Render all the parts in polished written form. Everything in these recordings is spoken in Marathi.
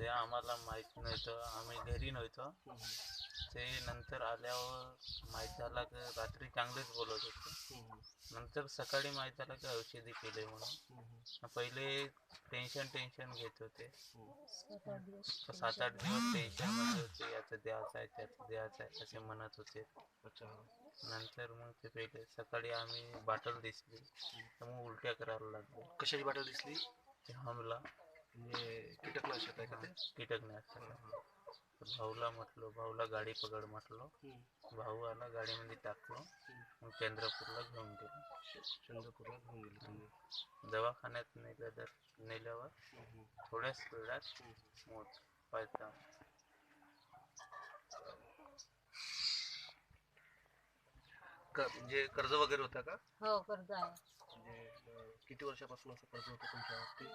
ते आम्हाला माहीत नव्हतं, आम्ही घरी नव्हतो. ते नंतर आल्यावर माहीत झाला की रात्री चांगलेच बोलत होते. नंतर सकाळी माहीत झालं की औषधी पिले म्हणून. पहिले टेन्शन घेत होते. 7-8 दिवस टेन्शनमध्ये होते, याचं द्यायचं आहे त्याचं द्यायचं आहे असे म्हणत होते. नंतर मग ते पहिले सकाळी आम्ही बाटल दिसली तर मग उलट्या करायला लागले. कशाची बाटल दिसली? ते हमला म्हणजे कीटकनाशक आहे का ते? कीटकनाशक. भाऊला म्हटलं, भाऊला गाडी पकड म्हटलं. भाऊ आला, गाडीमध्ये टाकलो, मग चंद्रपूरला घेऊन गेलो. चंद्रपूरला घेऊन गेले तुम्ही? दवाखान्यात नेल्यावर थोड्याच वेळात मोत पाहिजे. म्हणजे कर्ज वगैरे होता का? हो, कर्ज आहे. म्हणजे किती वर्षापासून असं कर्ज होतं तुमच्यावरती?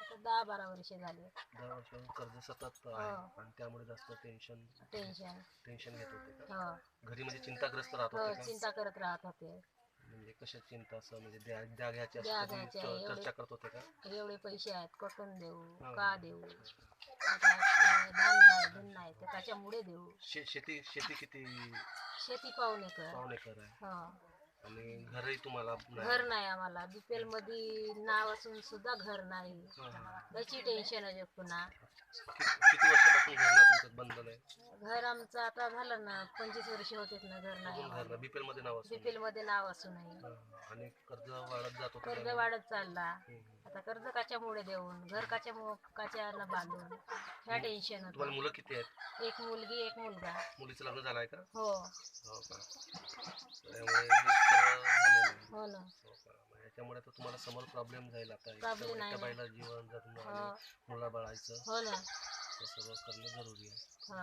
आता 10-12 वर्षे झाली. 10 वर्षापासून कर्ज सतत आहे आणि त्यामुळे जास्त टेन्शन घेत होते का? घरी म्हणजे चिंताग्रस्त राहत होते का? चिंता करत राहत होते. म्हणजे कशाची चिंता? असं म्हणजे द्या घ्यायची चर्चा करत होते का? एवढे पैसे आहेत, कुठून देऊ, का देऊ, धान नाही तर त्याच्यामुळे देऊ. शेती किती? शेती पाऊण एकर आहे. आणि घरही तुम्हाला घर नाही आम्हाला. बीपीएल मध्ये नाव असून सुद्धा घर नाही. त्याची टेन्शन आहे पुन्हा. किती वर्षापासून घर ना तुमचं बंधन आहे? घर आमचं आता झालं ना 25 वर्ष होते ना घर नाही. बीपीएल मध्ये नाव असून? बीपीएल मध्ये नाव असून नाही. आणि कर्ज वाढत जातो? कर्ज वाढत चालला. आता कर्ज काच्यामुळे देऊन, घर काच्यानं बांधून, ह्या टेन्शन होतं. तुम्हाला मुलं किती आहेत? एक मुलगी, एक मुलगा. मुलीचं लग्न झालंय का? हो. का? त्यामुळे हो ना. याच्यामुळे तर तुम्हाला समोर प्रॉब्लेम जाईल. आता प्रॉब्लेम बाईला जीवन जगणं आणि मुला बाळायचं हो ना, सर्व करणं जरुरी आहे. हा.